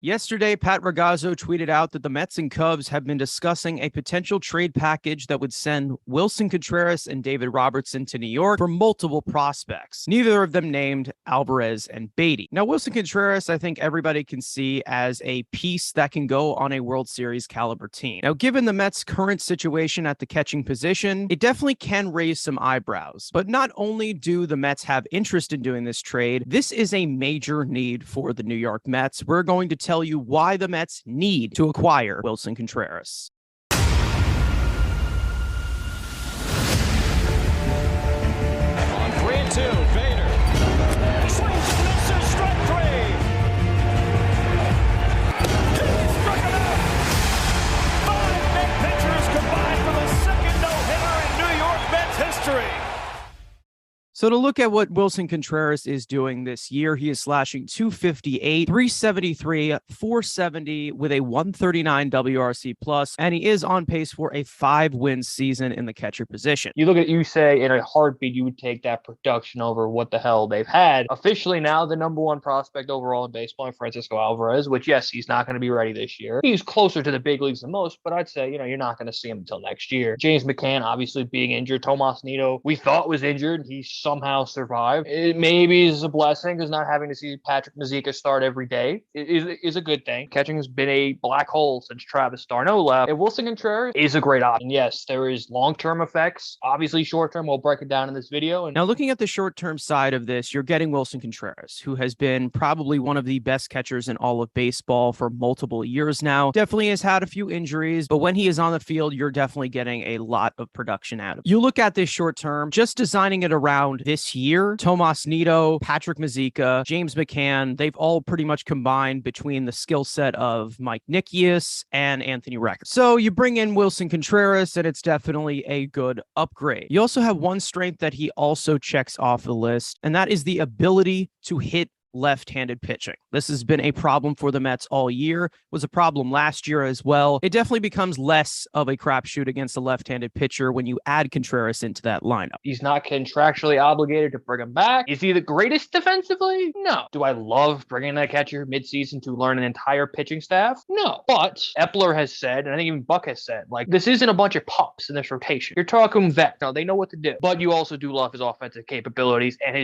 Yesterday, Pat Ragazzo tweeted out that the Mets and Cubs have been discussing a potential trade package that would send Willson Contreras and David Robertson to New York for multiple prospects, neither of them named Alvarez and Beatty. Now, Willson Contreras, I think everybody can see as a piece that can go on a World Series caliber team. Now, given the Mets' current situation at the catching position, it definitely can raise some eyebrows. But not only do the Mets have interest in doing this trade, this is a major need for the New York Mets. We're going to tell you why the Mets need to acquire Willson Contreras. On 3-2, Vader swings and misses, strike three. He struck him out. 5 Met pitchers combined for the second no-hitter in New York Mets history. So to look at what Willson Contreras is doing this year, he is slashing .258, .373, .470 with a .139 WRC plus, and he is on pace for a 5-win season in the catcher position. You look at it, you say in a heartbeat, you would take that production over what the hell they've had. Officially now the number one prospect overall in baseball, Francisco Alvarez, which yes, he's not going to be ready this year. He's closer to the big leagues than most, but I'd say, you're not going to see him until next year. James McCann, obviously being injured. Tomas Nido, we thought was injured. He's somehow survived. It maybe is a blessing because not having to see Patrick Mazeika start every day is a good thing. Catching has been a black hole since Travis d'Arnaud left. And Willson Contreras is a great option. Yes, there is long-term effects. Obviously, short-term, we'll break it down in this video. Now, looking at the short-term side of this, you're getting Willson Contreras, who has been probably one of the best catchers in all of baseball for multiple years now. Definitely has had a few injuries, but when he is on the field, you're definitely getting a lot of production out of him. You look at this short-term, just designing it around this year, Tomas Nido, Patrick Mazeika, James McCann, they've all pretty much combined between the skill set of Mike Nickius and Anthony Recker. So you bring in Willson Contreras, and it's definitely a good upgrade. You also have one strength that he also checks off the list, and that is the ability to hit left-handed pitching. This has been a problem for the Mets all year. It was a problem last year as well. It definitely becomes less of a crapshoot against a left-handed pitcher when you add Contreras into that lineup. He's not contractually obligated to bring him back. Is he the greatest defensively? No. Do I love bringing that catcher midseason to learn an entire pitching staff? No. But Epler has said, and I think even Buck has said, this isn't a bunch of pups in this rotation. You're talking vet. No, they know what to do. But you also do love his offensive capabilities and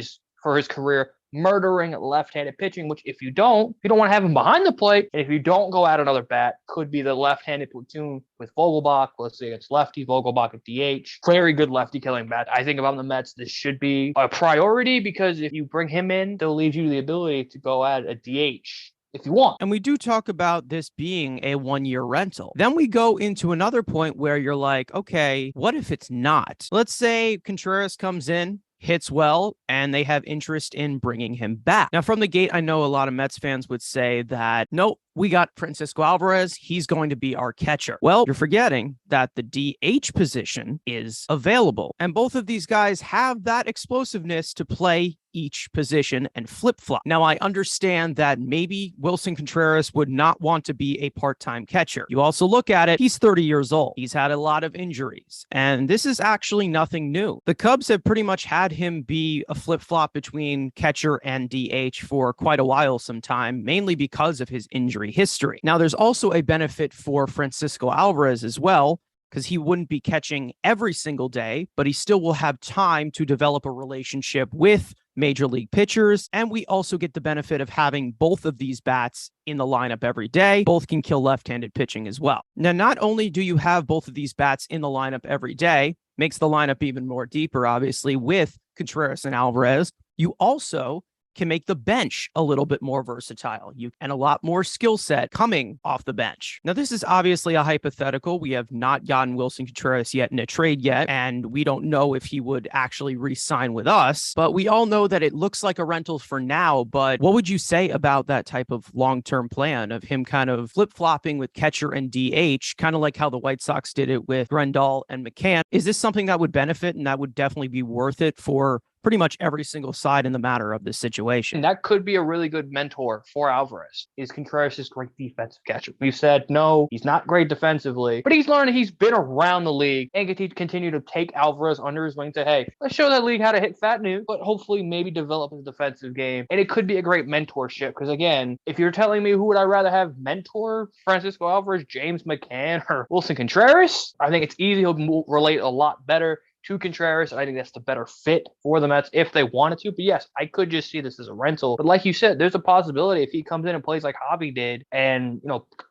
for his career, murdering left-handed pitching, which if you don't want to have him behind the plate, and if you don't go out another bat, could be the left-handed platoon with Vogelbach. Let's say it's lefty, Vogelbach at DH. Very good lefty killing bat. I think if I'm the Mets, this should be a priority because if you bring him in, they'll leave you the ability to go at a DH if you want. And we do talk about this being a 1-year rental. Then we go into another point where you're like, okay, what if it's not? Let's say Contreras comes in, hits well, and they have interest in bringing him back. Now, from the gate, I know a lot of Mets fans would say that, nope, we got Francisco Alvarez. He's going to be our catcher. Well, you're forgetting that the DH position is available. And both of these guys have that explosiveness to play each position and flip-flop. Now, I understand that maybe Willson Contreras would not want to be a part-time catcher. You also look at it, he's 30 years old. He's had a lot of injuries, and this is actually nothing new. The Cubs have pretty much had him be a flip-flop between catcher and DH for quite a while sometime, mainly because of his injury history. Now, there's also a benefit for Francisco Alvarez as well, because he wouldn't be catching every single day, but he still will have time to develop a relationship with major league pitchers. And we also get the benefit of having both of these bats in the lineup every day. Both can kill left-handed pitching as well. Now, not only do you have both of these bats in the lineup every day, makes the lineup even more deeper, obviously, with Contreras and Alvarez, you also can make the bench a little bit more versatile and a lot more skill set coming off the bench. Now, this is obviously a hypothetical. We have not gotten Willson Contreras yet in a trade yet, and we don't know if he would actually re-sign with us, but we all know that it looks like a rental for now. But what would you say about that type of long-term plan of him kind of flip-flopping with catcher and DH, kind of like how the White Sox did it with Grendal and McCann? Is this something that would benefit and that would definitely be worth it for pretty much every single side in the matter of this situation. And that could be a really good mentor for Alvarez. Is Contreras is great defensive catcher? We've said no, he's not great defensively, but he's learned, he's been around the league and can continue to take Alvarez under his wing to, hey, let's show that league how to hit fat news, but hopefully maybe develop his defensive game. And it could be a great mentorship because, again, if you're telling me who would I rather have mentor Francisco Alvarez, James McCann, or Willson Contreras, I think it's easy to relate a lot better to Contreras. I think that's the better fit for the Mets if they wanted to. But yes, I could just see this as a rental. But like you said, there's a possibility if he comes in and plays like Javi did and,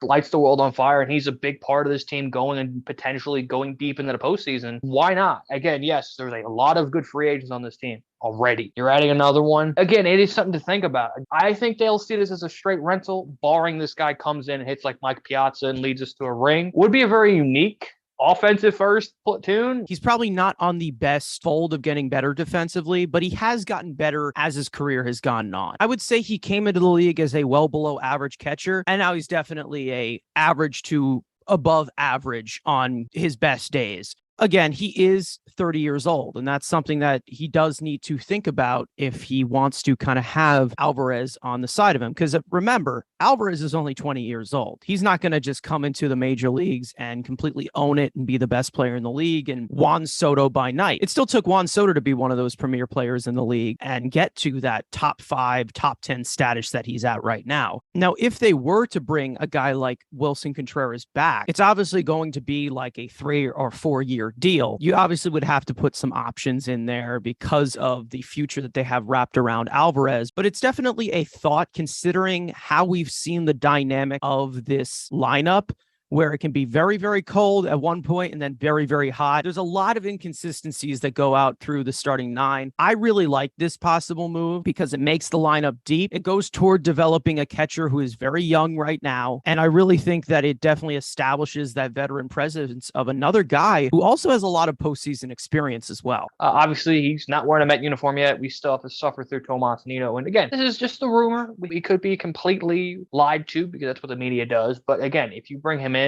lights the world on fire and he's a big part of this team going and potentially going deep into the postseason, why not? Again, yes, there's a lot of good free agents on this team already. You're adding another one. Again, it is something to think about. I think they'll see this as a straight rental, barring this guy comes in and hits like Mike Piazza and leads us to a ring. Would be a very unique offensive first platoon. He's probably not on the best fold of getting better defensively, but he has gotten better as his career has gone on. I would say he came into the league as a well below average catcher, and now he's definitely a average to above average on his best days. Again, he is 30 years old, and that's something that he does need to think about if he wants to kind of have Alvarez on the side of him. Because remember, Alvarez is only 20 years old. He's not going to just come into the major leagues and completely own it and be the best player in the league and Juan Soto by night. It still took Juan Soto to be one of those premier players in the league and get to that top 5, top 10 status that he's at right now. Now, if they were to bring a guy like Willson Contreras back, it's obviously going to be like a 3 or 4 year deal. You obviously would have to put some options in there because of the future that they have wrapped around Alvarez, but it's definitely a thought considering how we've seen the dynamic of this lineup, where it can be very, very cold at one point and then very, very hot. There's a lot of inconsistencies that go out through the starting 9. I really like this possible move because it makes the lineup deep. It goes toward developing a catcher who is very young right now. And I really think that it definitely establishes that veteran presence of another guy who also has a lot of postseason experience as well. Obviously, he's not wearing a Met uniform yet. We still have to suffer through Tomas Nido. And again, this is just a rumor. We could be completely lied to because that's what the media does. But again, if you bring him in,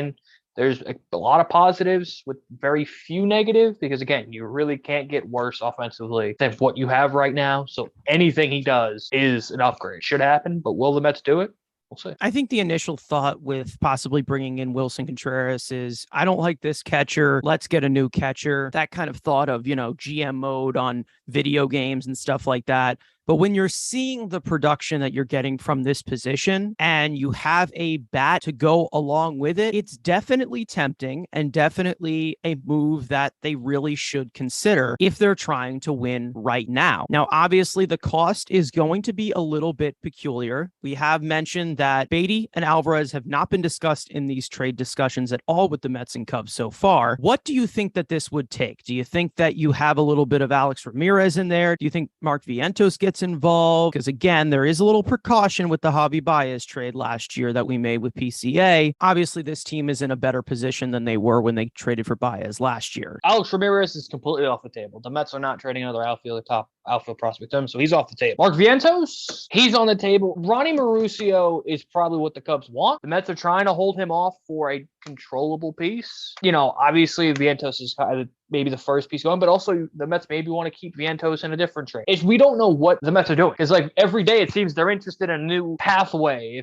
there's a lot of positives with very few negatives because, again, you really can't get worse offensively than what you have right now. So anything he does is an upgrade. Should happen, but will the Mets do it? We'll see. I think the initial thought with possibly bringing in Willson Contreras is, I don't like this catcher. Let's get a new catcher. That kind of thought of, GM mode on video games and stuff like that. But when you're seeing the production that you're getting from this position and you have a bat to go along with it, it's definitely tempting and definitely a move that they really should consider if they're trying to win right now. Now, obviously, the cost is going to be a little bit peculiar. We have mentioned that Beatty and Alvarez have not been discussed in these trade discussions at all with the Mets and Cubs so far. What do you think that this would take? Do you think that you have a little bit of Alex Ramirez in there? Do you think Mark Vientos gets involved? Because again, there is a little precaution with the Javi Baez trade last year that we made with PCA. Obviously, this team is in a better position than they were when they traded for Baez last year. Alex Ramirez is completely off the table. The Mets are not trading another top outfield prospect to him, so he's off the table. Mark Vientos, he's on the table. Ronnie Mauricio is probably what the Cubs want. The Mets are trying to hold him off for a controllable piece. Obviously Vientos is kind of maybe the first piece going, but also the Mets maybe want to keep Vientos in a different trade. We don't know what the Mets are doing. Because every day it seems they're interested in a new pathway.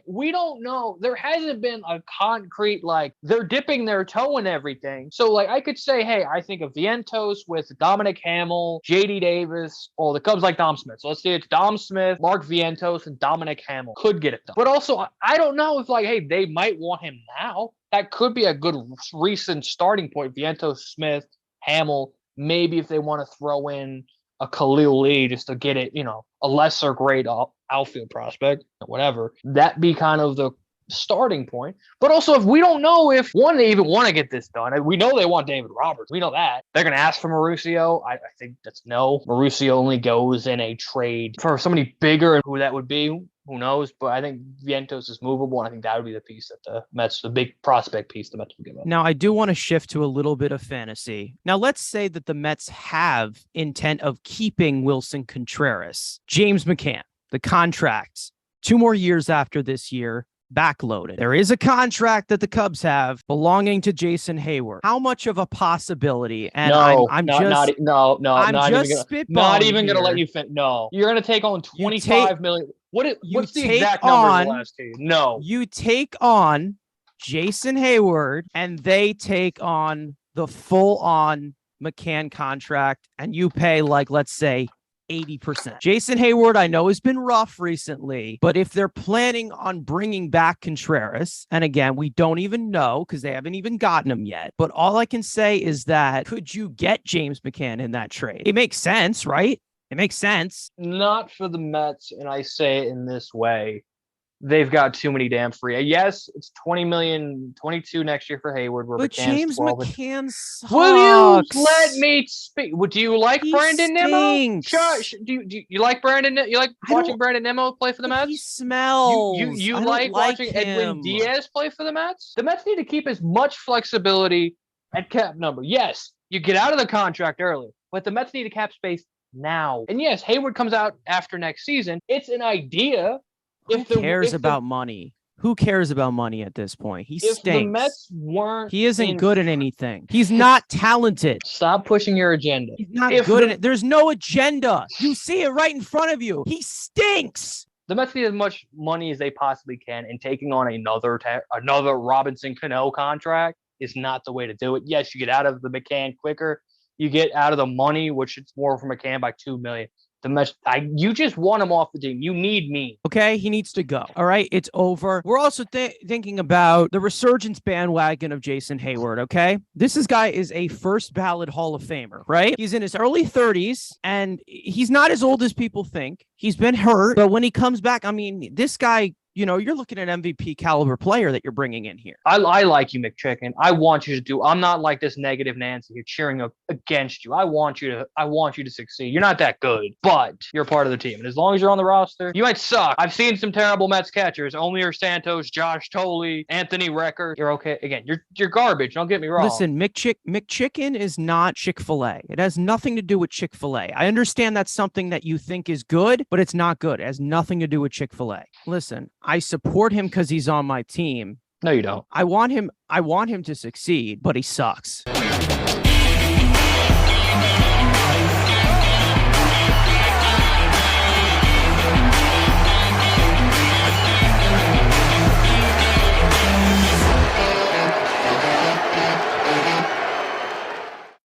We don't know. There hasn't been a concrete, they're dipping their toe in everything. So I could say, hey, I think of Vientos with Dominic Hamill, JD Davis, or the Cubs like Dom Smith. So let's say it's Dom Smith, Mark Vientos, and Dominic Hamill could get it done. But also, I don't know if hey, they might want him now. That could be a good recent starting point. Vientos, Smith, Hamill, maybe if they want to throw in a Khalil Lee just to get it, a lesser grade outfield prospect, whatever. That be kind of the starting point. But also, if we don't know if they even want to get this done. We know they want David Roberts. We know that. They're going to ask for Mauricio. I think that's no. Mauricio only goes in a trade for somebody bigger, and who that would be, who knows? But I think Vientos is movable, and I think that would be the piece that the Mets, the big prospect piece the Mets would give up. Now, I do want to shift to a little bit of fantasy. Now, let's say that the Mets have intent of keeping Willson Contreras. James McCann, the contracts, 2 more years after this year, backloaded. There is a contract that the Cubs have belonging to Jason Hayward. How much of a possibility? And I'm not even gonna let you finish. No, you're gonna take on 25 million. What's the exact number of the last team? No, you take on Jason Hayward, and they take on the full-on McCann contract, and you pay let's say 80%. Jason Hayward, I know, has been rough recently, but if they're planning on bringing back Contreras, and again, we don't even know because they haven't even gotten him yet, but all I can say is that could you get James McCann in that trade? It makes sense, right? It makes sense. Not for the Mets, and I say it in this way. They've got too many damn free. Yes, it's 20 million, 22 next year for Hayward. But James McCann sucks. Will you let me speak? Do you like Brandon Nimmo? Do you like Brandon? You like watching Brandon Nimmo play for the Mets? He smells. You like watching Edwin Diaz play for the Mets? The Mets need to keep as much flexibility at cap number. Yes, you get out of the contract early, but the Mets need a cap space now. And yes, Hayward comes out after next season. It's an idea. Who cares about money? Who cares about money at this point? He stinks. If the Mets weren't, he isn't good at anything. He's not talented. Stop pushing your agenda. He's not good at it. There's no agenda. You see it right in front of you. He stinks. The Mets need as much money as they possibly can, and taking on another Robinson Cano contract is not the way to do it. Yes, you get out of the McCann quicker. You get out of the money, which it's more for McCann by $2 million. The Mets, you just want him off the team. You need me. Okay, he needs to go. All right, it's over. We're also thinking about the resurgence bandwagon of Jason Hayward, okay? This guy is a first ballot Hall of Famer, right? He's in his early 30s, and he's not as old as people think. He's been hurt, but when he comes back, I mean, this guy, you're looking at an MVP caliber player that you're bringing in here. I like you, McChicken. I want you to do. I'm not like this negative Nancy here cheering against you. I want you to succeed. You're not that good, but you're part of the team. And as long as you're on the roster, you might suck. I've seen some terrible Mets catchers: Omir Santos, Josh Tolley, Anthony Recker. You're okay. Again, you're garbage. Don't get me wrong. Listen, McChicken is not Chick-fil-A. It has nothing to do with Chick-fil-A. I understand that's something that you think is good, but it's not good. It has nothing to do with Chick-fil-A. Listen, I support him because he's on my team. No, you don't. I want him to succeed, but he sucks.